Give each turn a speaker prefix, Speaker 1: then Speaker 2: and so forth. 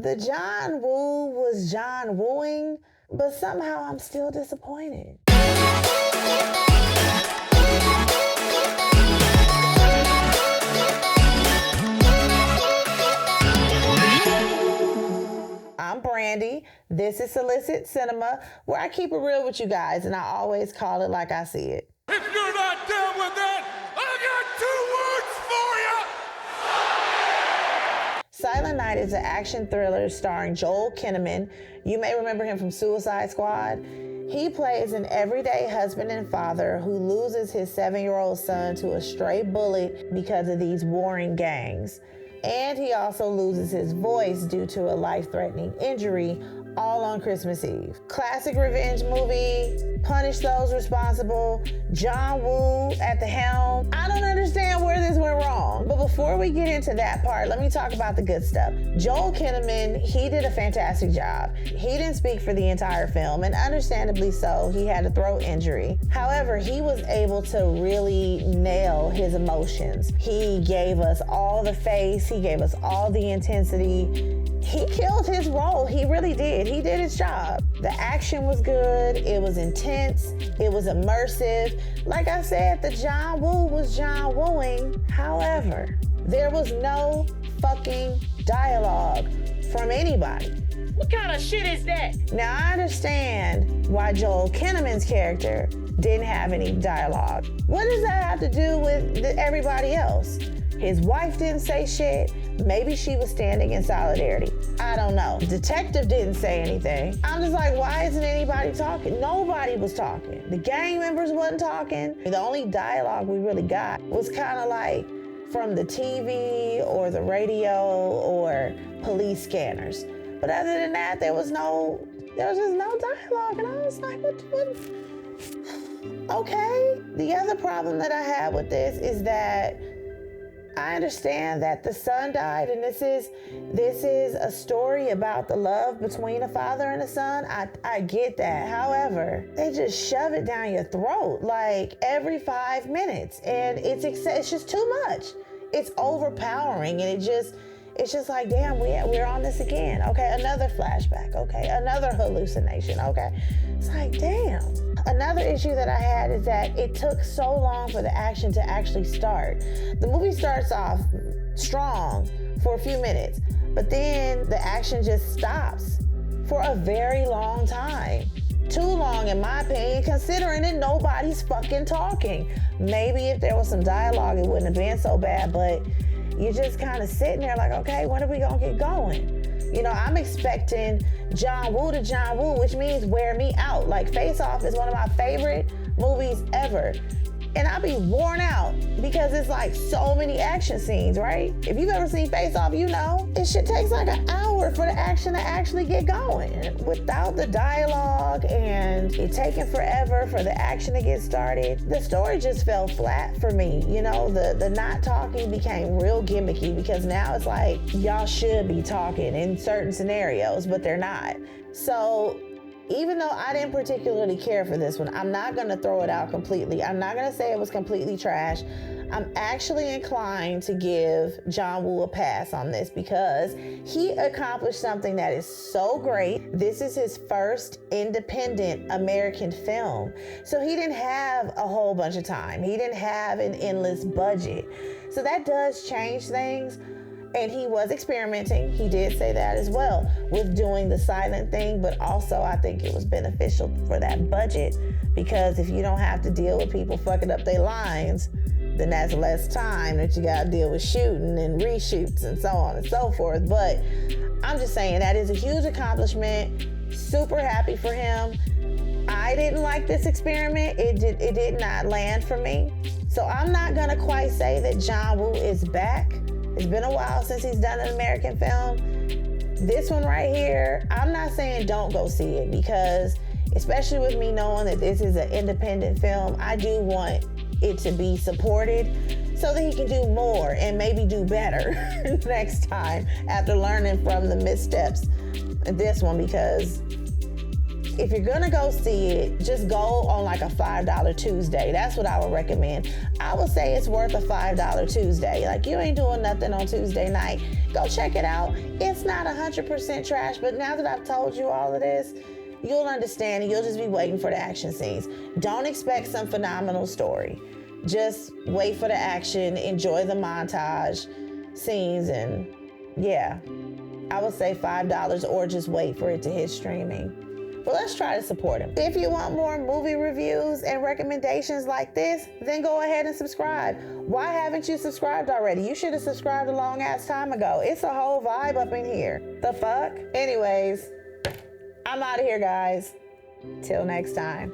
Speaker 1: The John Woo was John Wooing, but somehow I'm still disappointed. I'm Brandy. This is Solicit Cinema, where I keep it real with you guys, and I always call it like I see it.
Speaker 2: If you're not down with that, I got 2 words for you!
Speaker 1: Silent Night is an action thriller starring Joel Kinnaman. You may remember him from Suicide Squad. He plays an everyday husband and father who loses his 7-year-old son to a stray bullet because of these warring gangs. And he also loses his voice due to a life-threatening injury, all on Christmas Eve. Classic revenge movie, punish those responsible, John Woo at the helm. I don't understand where this went wrong. But before we get into that part, let me talk about the good stuff. Joel Kinnaman, he did a fantastic job. He didn't speak for the entire film, and understandably so, he had a throat injury. However, he was able to really nail his emotions. He gave us all the face, he gave us all the intensity. He killed his role. He really did. He did his job. The action was good. It was intense. It was immersive. Like I said, the John Woo was John Wooing. However, there was no fucking dialogue from anybody.
Speaker 3: What kind of shit is that?
Speaker 1: Now, I understand why Joel Kinnaman's character didn't have any dialogue. What does that have to do with everybody else? His wife didn't say shit. Maybe she was standing in solidarity. I don't know. The detective didn't say anything. I'm just like, why isn't anybody talking? Nobody was talking. The gang members wasn't talking. The only dialogue we really got was kind of like from the TV or the radio or police scanners. But other than that, there was just no dialogue. And I was like, what? Okay. The other problem that I have with this is that I understand that the son died, and this is a story about the love between a father and a son. I get that. However, they just shove it down your throat like every 5 minutes, and it's just too much. It's overpowering, and it's just like, damn, we're on this again. Okay, another flashback. Okay, another hallucination. Okay, it's like, damn. Another issue that I had is that it took so long for the action to actually start. The movie starts off strong for a few minutes, but then the action just stops for a very long time. Too long, in my opinion, considering that nobody's fucking talking. Maybe if there was some dialogue, it wouldn't have been so bad, but you're just kind of sitting there like, okay, when are we gonna get going? You know, I'm expecting John Woo to John Woo, which means wear me out. Like, Face Off is one of my favorite movies ever. And I'll be worn out because it's like so many action scenes, right? If you've ever seen Face Off, you know, it shit takes like an hour for the action to actually get going. Without the dialogue and it taking forever for the action to get started, the story just fell flat for me. You know, the not talking became real gimmicky because now it's like, y'all should be talking in certain scenarios, but they're not. So, even though I didn't particularly care for this one, I'm not going to throw it out completely. I'm not going to say it was completely trash. I'm actually inclined to give John Woo a pass on this because he accomplished something that is so great. This is his first independent American film. So he didn't have a whole bunch of time. He didn't have an endless budget. So that does change things. And he was experimenting, he did say that as well, with doing the silent thing, but also I think it was beneficial for that budget because if you don't have to deal with people fucking up their lines, then that's less time that you gotta deal with shooting and reshoots and so on and so forth. But I'm just saying that is a huge accomplishment, super happy for him. I didn't like this experiment, it did not land for me. So I'm not gonna quite say that John Woo is back. It's been a while since he's done an American film. This one right here, I'm not saying don't go see it because, especially with me knowing that this is an independent film, I do want it to be supported so that he can do more and maybe do better next time after learning from the missteps in this one, because if you're gonna go see it, just go on like a $5 Tuesday. That's what I would recommend. I would say it's worth a $5 Tuesday. Like, you ain't doing nothing on Tuesday night. Go check it out. It's not 100% trash, but now that I've told you all of this, you'll understand and you'll just be waiting for the action scenes. Don't expect some phenomenal story. Just wait for the action, enjoy the montage scenes, and yeah, I would say $5 or just wait for it to hit streaming. But let's try to support him. If you want more movie reviews and recommendations like this, then go ahead and subscribe. Why haven't you subscribed already? You should have subscribed a long ass time ago. It's a whole vibe up in here. The fuck? Anyways, I'm out of here, guys. Till next time.